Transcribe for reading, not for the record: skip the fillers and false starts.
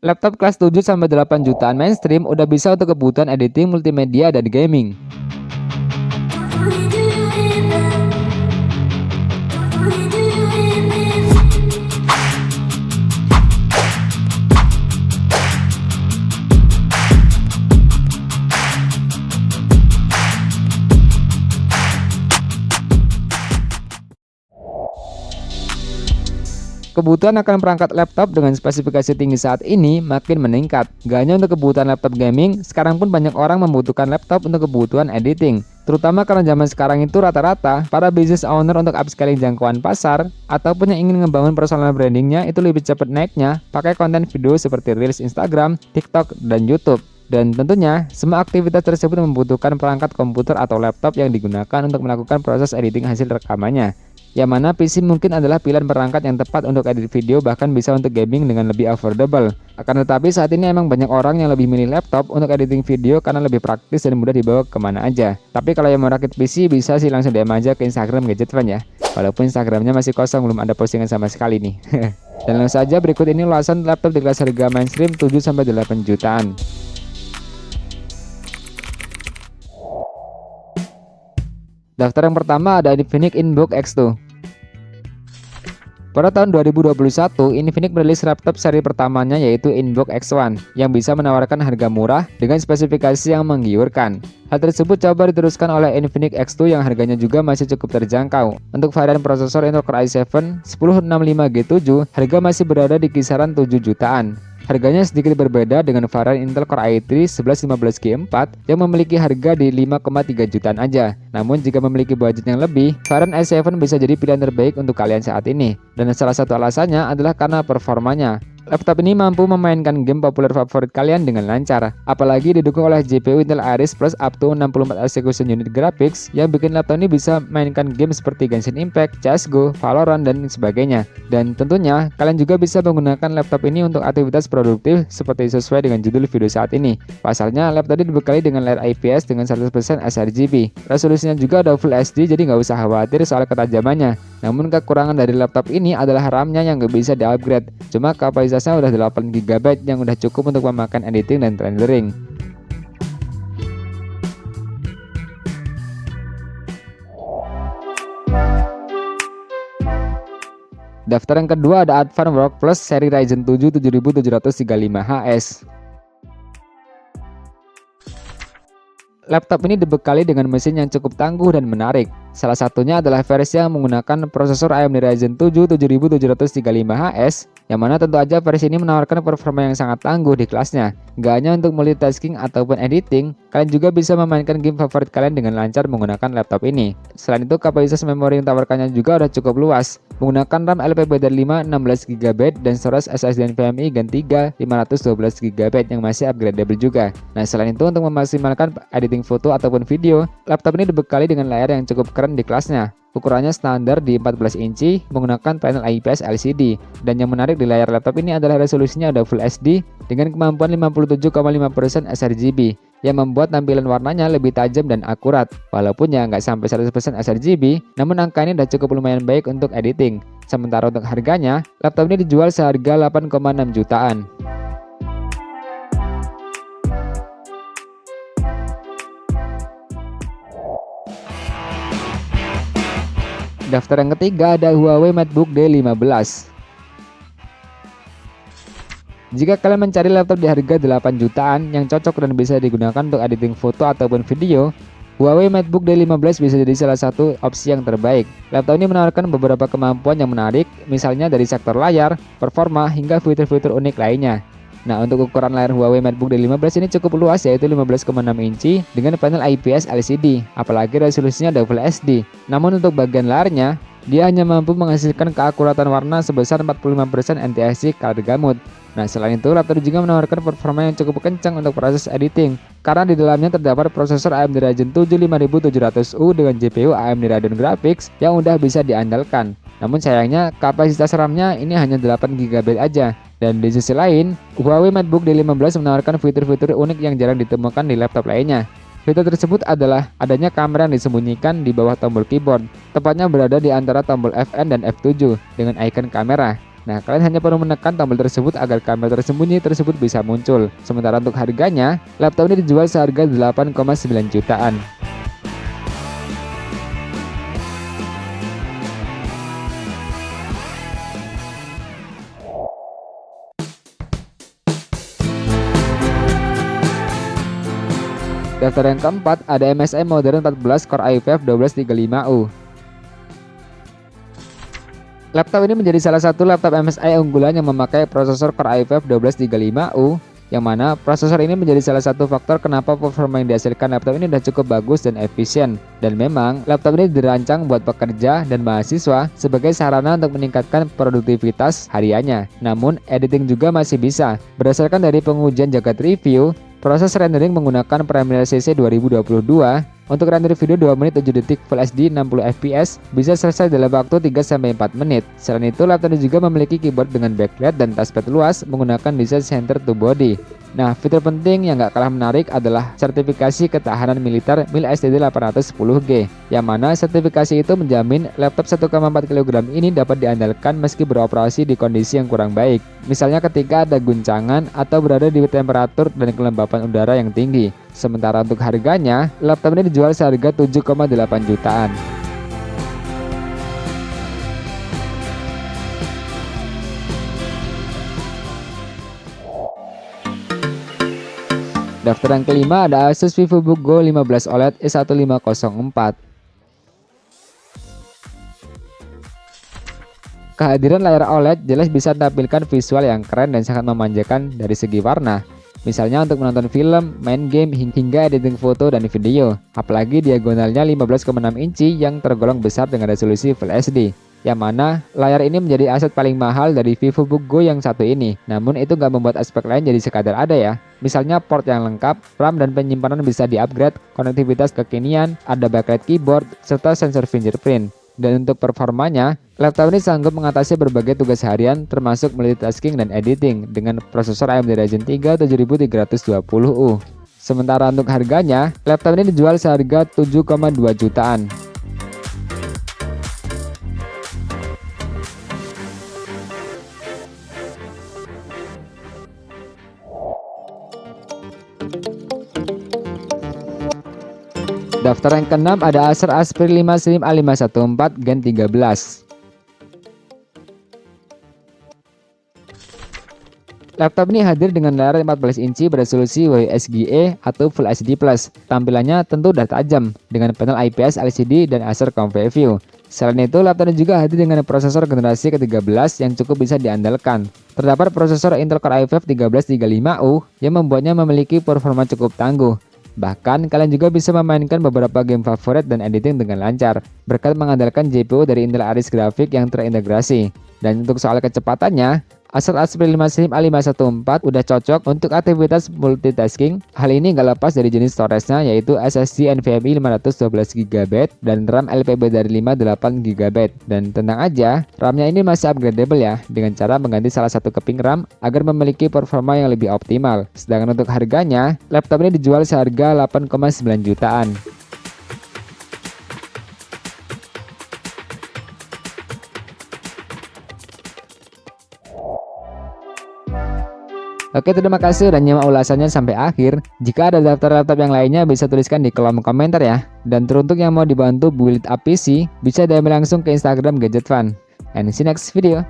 Laptop kelas 7-8 jutaan mainstream udah bisa untuk kebutuhan editing multimedia dan gaming. Kebutuhan akan perangkat laptop dengan spesifikasi tinggi saat ini makin meningkat. Gak hanya untuk kebutuhan laptop gaming, sekarang pun banyak orang membutuhkan laptop untuk kebutuhan editing. Terutama karena zaman sekarang itu rata-rata para business owner untuk upscaling jangkauan pasar ataupun yang ingin ngebangun personal brandingnya itu lebih cepat naiknya pakai konten video seperti Reels Instagram, TikTok, dan YouTube. Dan tentunya, semua aktivitas tersebut membutuhkan perangkat komputer atau laptop yang digunakan untuk melakukan proses editing hasil rekamannya. Yang mana PC mungkin adalah pilihan perangkat yang tepat untuk edit video, bahkan bisa untuk gaming dengan lebih affordable. Akan tetapi saat ini emang banyak orang yang lebih milih laptop untuk editing video karena lebih praktis dan mudah dibawa kemana aja. Tapi kalau yang mau rakit PC bisa sih langsung DM aja ke Instagram Gadget Fan ya. Walaupun Instagramnya masih kosong, belum ada postingan sama sekali nih. Dan langsung saja berikut ini ulasan laptop di kelas harga mainstream 7-8 jutaan. Daftar yang pertama ada Infinix Inbook X2. Pada tahun 2021, Infinix merilis laptop seri pertamanya yaitu Inbook X1 yang bisa menawarkan harga murah dengan spesifikasi yang menggiurkan. Hal tersebut coba diteruskan oleh Infinix X2 yang harganya juga masih cukup terjangkau. Untuk varian prosesor Intel Core i7 1065G7, harga masih berada di kisaran 7 jutaan. Harganya sedikit berbeda dengan varian Intel Core i3 1115G4 yang memiliki harga di 5,3 jutaan aja. Namun jika memiliki budget yang lebih, varian i7 bisa jadi pilihan terbaik untuk kalian saat ini. Dan salah satu alasannya adalah karena performanya. Laptop ini mampu memainkan game populer favorit kalian dengan lancar, apalagi didukung oleh GPU Intel Iris Plus up to 64 execution unit graphics yang bikin laptop ini bisa mainkan game seperti Genshin Impact, CSGO, Valorant, dan sebagainya. Dan tentunya, kalian juga bisa menggunakan laptop ini untuk aktivitas produktif seperti sesuai dengan judul video saat ini. Pasalnya, laptop ini dibekali dengan layar IPS dengan 100% sRGB. Resolusinya juga ada Full HD, jadi nggak usah khawatir soal ketajamannya. Namun kekurangan dari laptop ini adalah RAM-nya yang nggak bisa di-upgrade. Cuma kapasitasnya udah 8GB yang udah cukup untuk memakan editing dan rendering. Daftar yang kedua ada Advanced Work Plus seri Ryzen 7 7735HS. Laptop ini dibekali dengan mesin yang cukup tangguh dan menarik. Salah satunya adalah versi yang menggunakan prosesor AMD Ryzen 7 7735HS, yang mana tentu aja versi ini menawarkan performa yang sangat tangguh di kelasnya. Gak hanya untuk multitasking ataupun editing, kalian juga bisa memainkan game favorit kalian dengan lancar menggunakan laptop ini. Selain itu, kapasitas memori yang ditawarkannya juga udah cukup luas, menggunakan RAM LPDDR5 16GB dan storage SSD NVMe Gen 3 512GB yang masih upgradable juga. Nah, selain itu untuk memaksimalkan editing foto ataupun video, laptop ini dibekali dengan layar yang cukup keren di kelasnya. Ukurannya standar di 14 inci menggunakan panel IPS LCD, dan yang menarik di layar laptop ini adalah resolusinya ada Full HD dengan kemampuan 57,5% sRGB yang membuat tampilan warnanya lebih tajam dan akurat. Walaupun ya nggak sampai 100% sRGB, namun angka ini udah cukup lumayan baik untuk editing. Sementara untuk harganya, laptop ini dijual seharga 8,6 jutaan. Daftar yang ketiga ada Huawei MateBook D15. Jika kalian mencari laptop di harga 8 jutaan yang cocok dan bisa digunakan untuk editing foto ataupun video, Huawei MateBook D15 bisa jadi salah satu opsi yang terbaik. Laptop ini menawarkan beberapa kemampuan yang menarik, misalnya dari sektor layar, performa, hingga fitur-fitur unik lainnya. Nah, untuk ukuran layar Huawei MateBook D15 ini cukup luas, yaitu 15,6 inci dengan panel IPS LCD, apalagi resolusinya ada Full HD. Namun untuk bagian layarnya, dia hanya mampu menghasilkan keakuratan warna sebesar 45% NTSC color gamut. Nah, selain itu, laptop juga menawarkan performa yang cukup kencang untuk proses editing, karena di dalamnya terdapat prosesor AMD Ryzen 7 5700U dengan GPU AMD Radeon Graphics yang udah bisa diandalkan. Namun sayangnya, kapasitas RAM-nya ini hanya 8GB aja. Dan di sisi lain, Huawei MateBook D15 menawarkan fitur-fitur unik yang jarang ditemukan di laptop lainnya. Fitur tersebut adalah adanya kamera yang disembunyikan di bawah tombol keyboard, tepatnya berada di antara tombol Fn dan F7 dengan icon kamera. Nah, kalian hanya perlu menekan tombol tersebut agar kamera tersembunyi tersebut bisa muncul. Sementara untuk harganya, laptop ini dijual seharga 8,9 jutaan. Daftar yang keempat ada MSI Modern 14 Core i5 1235U. Laptop ini menjadi salah satu laptop MSI unggulan yang memakai prosesor Core i5 1235U, yang mana prosesor ini menjadi salah satu faktor kenapa performa yang dihasilkan laptop ini sudah cukup bagus dan efisien. Dan memang laptop ini dirancang buat pekerja dan mahasiswa sebagai sarana untuk meningkatkan produktivitas hariannya. Namun editing juga masih bisa. Berdasarkan dari pengujian Jagat Review, proses rendering menggunakan Premiere CC 2022 untuk render video 2 menit 7 detik Full HD 60 fps bisa selesai dalam waktu 3-4 menit. Selain itu, laptop ini juga memiliki keyboard dengan backlight dan touchpad luas menggunakan desain center to body. Nah, fitur penting yang gak kalah menarik adalah sertifikasi ketahanan militer MIL STD 810G, yang mana sertifikasi itu menjamin laptop 1,4 kg ini dapat diandalkan meski beroperasi di kondisi yang kurang baik. Misalnya ketika ada guncangan atau berada di temperatur dan kelembapan udara yang tinggi. Sementara untuk harganya, laptop ini dijual seharga 7,8 jutaan. Daftar yang kelima ada Asus VivoBook Go 15 OLED E1504. Kehadiran layar OLED jelas bisa menampilkan visual yang keren dan sangat memanjakan dari segi warna. Misalnya untuk menonton film, main game, hingga editing foto dan video. Apalagi diagonalnya 15,6 inci yang tergolong besar dengan resolusi Full HD. Yang mana layar ini menjadi aset paling mahal dari VivoBook Go yang satu ini. Namun itu nggak membuat aspek lain jadi sekadar ada ya. Misalnya port yang lengkap, RAM dan penyimpanan bisa di-upgrade, konektivitas kekinian, ada backlight keyboard, serta sensor fingerprint. Dan untuk performanya, laptop ini sanggup mengatasi berbagai tugas harian termasuk multitasking dan editing dengan prosesor AMD Ryzen 3 7320U. Sementara untuk harganya, laptop ini dijual seharga 7,2 jutaan. Daftar yang keenam ada Acer Aspire 5 Slim A514 Gen 13. Laptop ini hadir dengan layar 14 inci beresolusi WSGE atau Full HD+. Tampilannya tentu udah tajam dengan panel IPS LCD dan Acer Comfy View. Selain itu, laptop ini juga hadir dengan prosesor generasi ke-13 yang cukup bisa diandalkan. Terdapat prosesor Intel Core i5 1335U yang membuatnya memiliki performa cukup tangguh. Bahkan, kalian juga bisa memainkan beberapa game favorit dan editing dengan lancar, berkat mengandalkan GPU dari Intel Iris Graphics yang terintegrasi. Dan untuk soal kecepatannya, Acer Aspire 5 Slim A514 udah cocok untuk aktivitas multitasking. Hal ini nggak lepas dari jenis storage-nya, yaitu SSD NVMe 512GB dan RAM LPB dari 58GB. Dan tenang aja, RAM-nya ini masih upgradable ya, dengan cara mengganti salah satu keping RAM agar memiliki performa yang lebih optimal. Sedangkan untuk harganya, laptop ini dijual seharga 8,9 jutaan. Oke, terima kasih udah nyimak ulasannya sampai akhir. Jika ada daftar laptop yang lainnya bisa tuliskan di kolom komentar ya. Dan teruntuk yang mau dibantu build up PC, bisa DM langsung ke Instagram Gadget Fun. And see you next video.